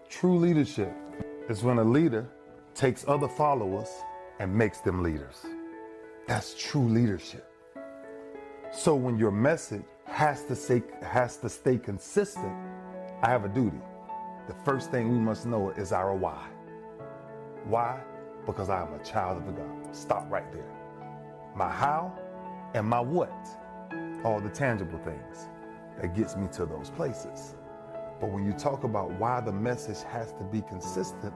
True leadership is when a leader takes other followers and makes them leaders. That's true leadership. So when your message has to stay consistent, I have a duty. The first thing we must know is our why. Why? Because I am a child of the God. Stop right there. My how and my what, all the tangible things that gets me to those places. But when you talk about why the message has to be consistent,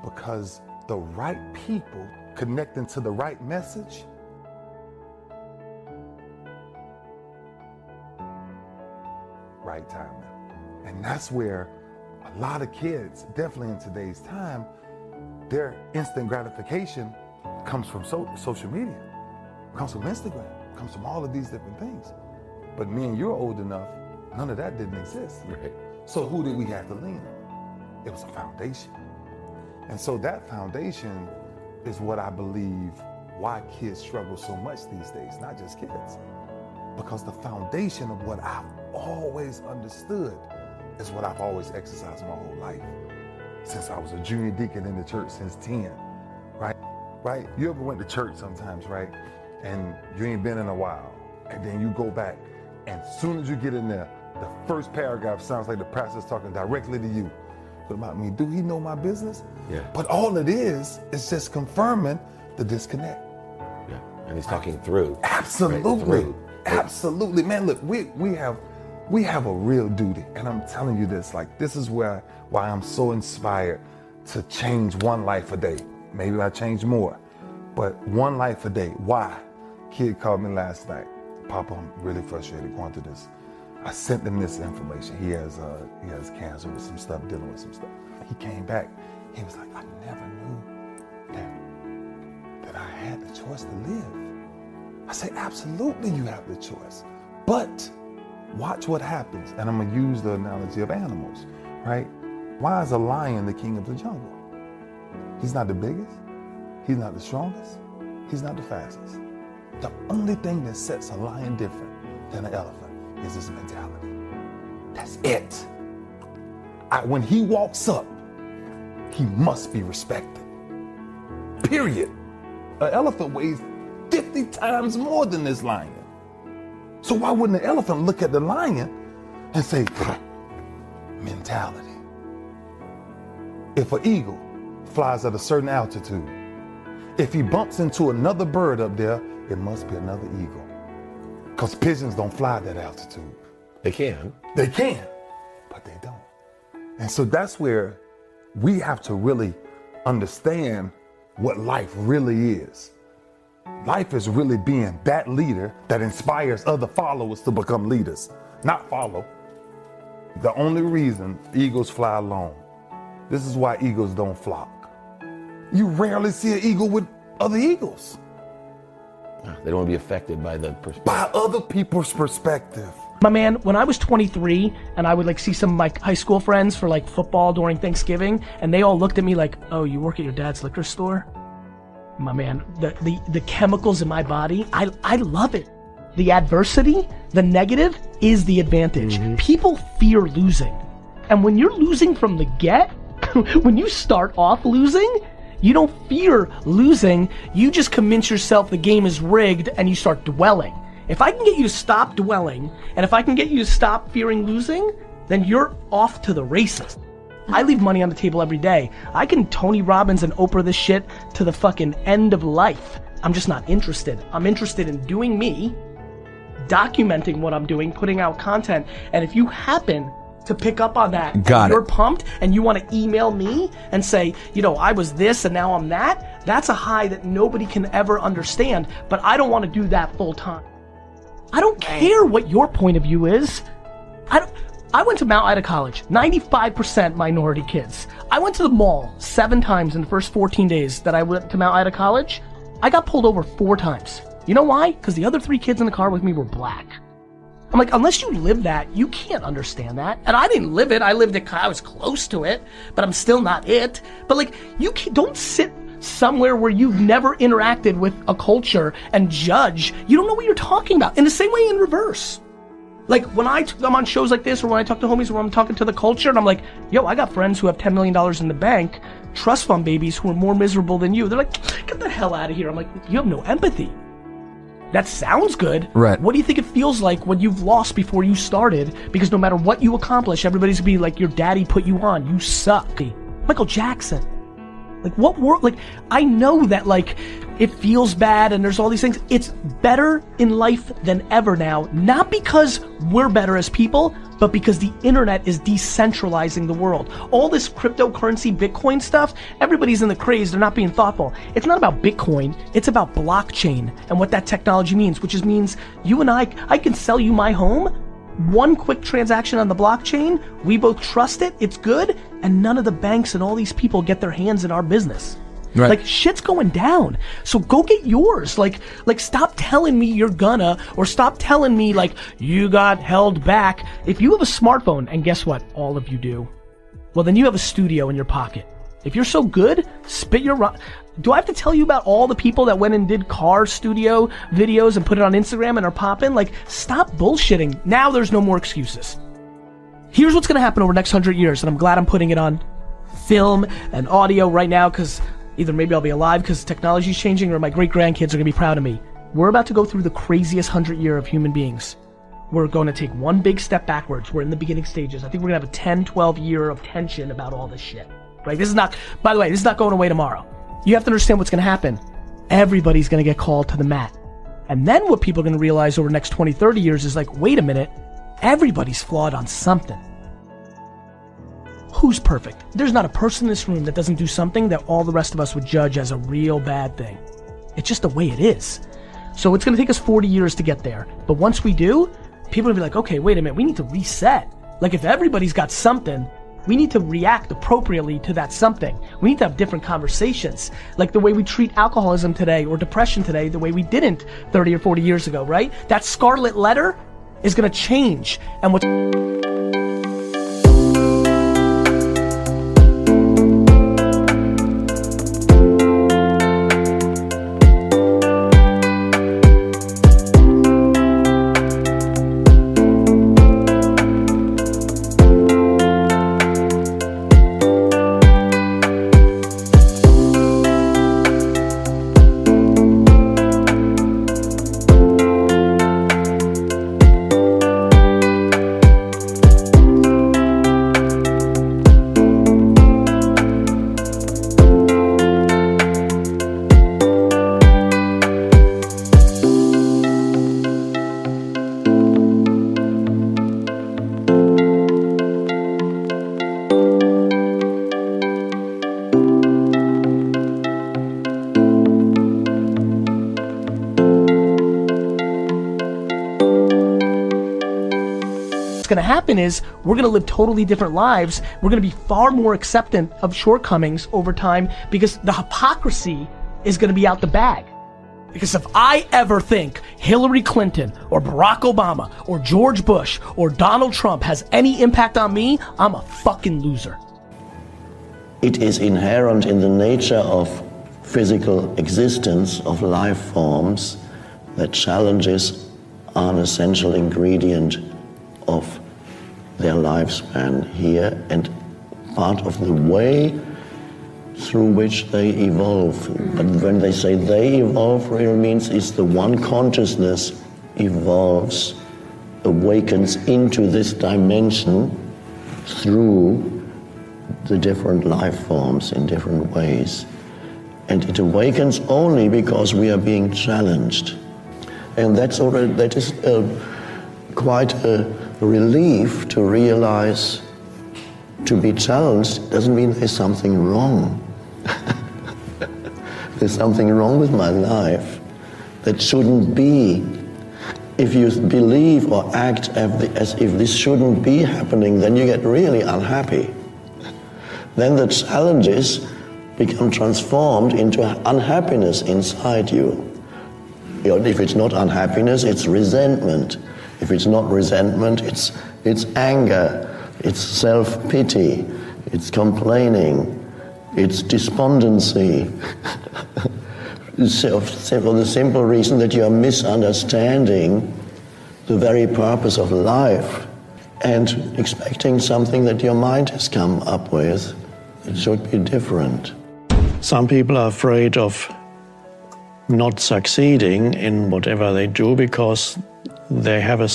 because the right people connecting to the right message right timing. And that's where a lot of kids, definitely in today's time, their instant gratification comes from social media, comes from Instagram, comes from all of these different things. But me and you're old enough, none of that didn't exist. Right. So who did we have to lean on? It was a foundation. And so that foundation is what I believe why kids struggle so much these days, not just kids. Because the foundation of what I've always understood is what I've always exercised my whole life. Since I was a junior deacon in the church since 10, right? You ever went to church sometimes, right? And you ain't been in a while. And then you go back, and as soon as you get in there, the first paragraph sounds like the pastor's talking directly to you. What about me? Do he know my business? Yeah. But all it is just confirming the disconnect. Yeah. And he's talking through. Absolutely. Right? Absolutely. Man, look, we have a real duty. And I'm telling you this, like, this is why I'm so inspired to change one life a day. Maybe I change more, but one life a day. Why? Kid called me last night. Papa, I'm really frustrated going through this. I sent him this information. He has cancer with some stuff, dealing with some stuff. He came back. He was like, I never knew that I had the choice to live. I say, absolutely you have the choice. But watch what happens. And I'm gonna use the analogy of animals, right? Why is a lion the king of the jungle? He's not the biggest. He's not the strongest. He's not the fastest. The only thing that sets a lion different than an elephant is his mentality. That's it. When he walks up, he must be respected. Period. An elephant weighs 50 times more than this lion. So why wouldn't the elephant look at the lion and say, mentality? If an eagle flies at a certain altitude, if he bumps into another bird up there, it must be another eagle. Because pigeons don't fly at that altitude. They can. They can, but they don't. And so that's where we have to really understand what life really is. Life is really being that leader that inspires other followers to become leaders, not follow. The only reason eagles fly alone, this is why eagles don't flock. You rarely see an eagle with other eagles. They don't want to be affected by the perspective. By other people's perspective. My man, when I was 23 and I would like see some of my high school friends for like football during Thanksgiving, and they all looked at me like, oh, you work at your dad's liquor store? My man, the chemicals in my body, I love it. The adversity, the negative is the advantage. Mm-hmm. People fear losing. And when you're losing from the get, when you start off losing, you don't fear losing, you just convince yourself the game is rigged and you start dwelling. If I can get you to stop dwelling, and if I can get you to stop fearing losing, then you're off to the races. I leave money on the table every day. I can Tony Robbins and Oprah this shit to the fucking end of life. I'm just not interested. I'm interested in doing me, documenting what I'm doing, putting out content, and if you happen to pick up on that, you're pumped, and you want to email me and say, you know, I was this and now I'm that, that's a high that nobody can ever understand, but I don't want to do that full time. I don't care what your point of view is. I went to Mount Ida College, 95% minority kids. I went to the mall 7 times in the first 14 days that I went to Mount Ida College. I got pulled over 4 times. You know why? Because the other 3 kids in the car with me were black. I'm like, unless you live that, you can't understand that. And I didn't live it. I was close to it, but I'm still not it. But like, don't sit somewhere where you've never interacted with a culture and judge. You don't know what you're talking about. In the same way in reverse. Like when I'm on shows like this, or when I talk to homies, or when I'm talking to the culture, and I'm like, yo, I got friends who have $10 million in the bank, trust fund babies who are more miserable than you. They're like, get the hell out of here. I'm like, you have no empathy. That sounds good. Right. What do you think it feels like when you've lost before you started? Because no matter what you accomplish, everybody's gonna be like, your daddy put you on. You suck. Michael Jackson. Like what world? Like I know that like it feels bad and there's all these things. It's better in life than ever now. Not because we're better as people, but because the internet is decentralizing the world. All this cryptocurrency, Bitcoin stuff, everybody's in the craze. They're not being thoughtful. It's not about Bitcoin. It's about blockchain and what that technology means, which is means you and I can sell you my home. One quick transaction on the blockchain, we both trust it, it's good, and none of the banks and all these people get their hands in our business. Right. Like shit's going down. So go get yours. Like stop telling me you're gonna, or stop telling me like you got held back. If you have a smartphone, and guess what? All of you do. Well, then you have a studio in your pocket. If you're so good, spit your do I have to tell you about all the people that went and did car studio videos and put it on Instagram and are popping? Like, stop bullshitting. Now there's no more excuses. Here's what's gonna happen over the next 100 years, and I'm glad I'm putting it on film and audio right now, because either maybe I'll be alive because technology's changing, or my great-grandkids are gonna be proud of me. We're about to go through the craziest 100 year of human beings. We're going to take one big step backwards. We're in the beginning stages. I think we're gonna have a 10, 12 year of tension about all this shit. Right? This is not, by the way, this is not going away tomorrow. You have to understand what's going to happen. Everybody's going to get called to the mat. And then what people are going to realize over the next 20, 30 years is like, wait a minute, everybody's flawed on something. Who's perfect? There's not a person in this room that doesn't do something that all the rest of us would judge as a real bad thing. It's just the way it is. So it's going to take us 40 years to get there. But once we do, people are going to be like, okay, wait a minute, we need to reset. Like if everybody's got something, we need to react appropriately to that something. We need to have different conversations. Like the way we treat alcoholism today or depression today, the way we didn't 30 or 40 years ago, right? That scarlet letter is gonna change. And what's going to happen is we're going to live totally different lives. We're going to be far more acceptant of shortcomings over time because the hypocrisy is going to be out the bag. Because if I ever think Hillary Clinton or Barack Obama or George Bush or Donald Trump has any impact on me, I'm a fucking loser. It is inherent in the nature of physical existence of life forms that challenges are an essential ingredient of their lifespan here and part of the way through which they evolve. But when they say they evolve, really means is the one consciousness evolves, awakens into this dimension through the different life forms in different ways. And it awakens only because we are being challenged. And that is quite a relief to realize to be challenged doesn't mean there's something wrong. There's something wrong with my life that shouldn't be. If you believe or act as if this shouldn't be happening, then you get really unhappy. Then the challenges become transformed into unhappiness inside you. If it's not unhappiness, it's resentment. If it's not resentment, it's anger, it's self-pity, it's complaining, it's despondency. For the simple reason that you are misunderstanding the very purpose of life and expecting something that your mind has come up with. It should be different. Some people are afraid of not succeeding in whatever they do because they have a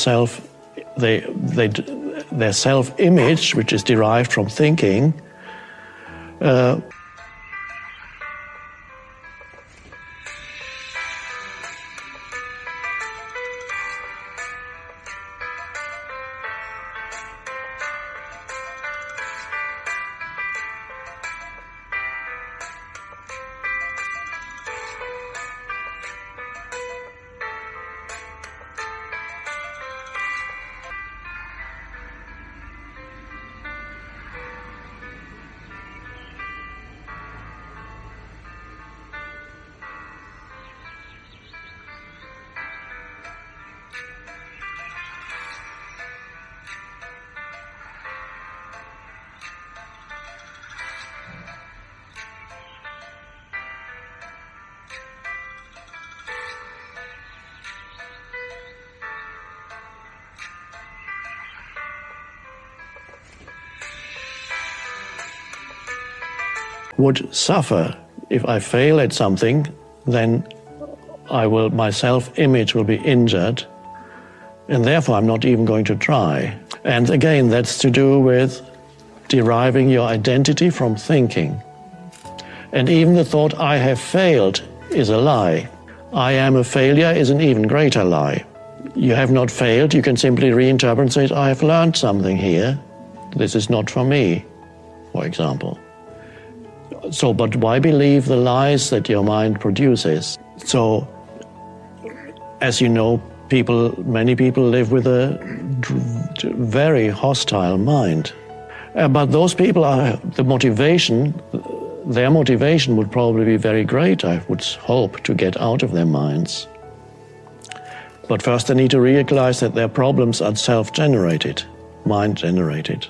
their self-image, which is derived from thinking, would suffer. If I fail at something, then my self-image will be injured, and therefore I'm not even going to try. And again, that's to do with deriving your identity from thinking. And even the thought, I have failed, is a lie. I am a failure is an even greater lie. You have not failed, you can simply reinterpret and say, I have learned something here. This is not for me, for example. So, but why believe the lies that your mind produces? So, as you know, many people live with a very hostile mind. But those people their motivation would probably be very great, I would hope, to get out of their minds. But first they need to realize that their problems are self-generated, mind-generated.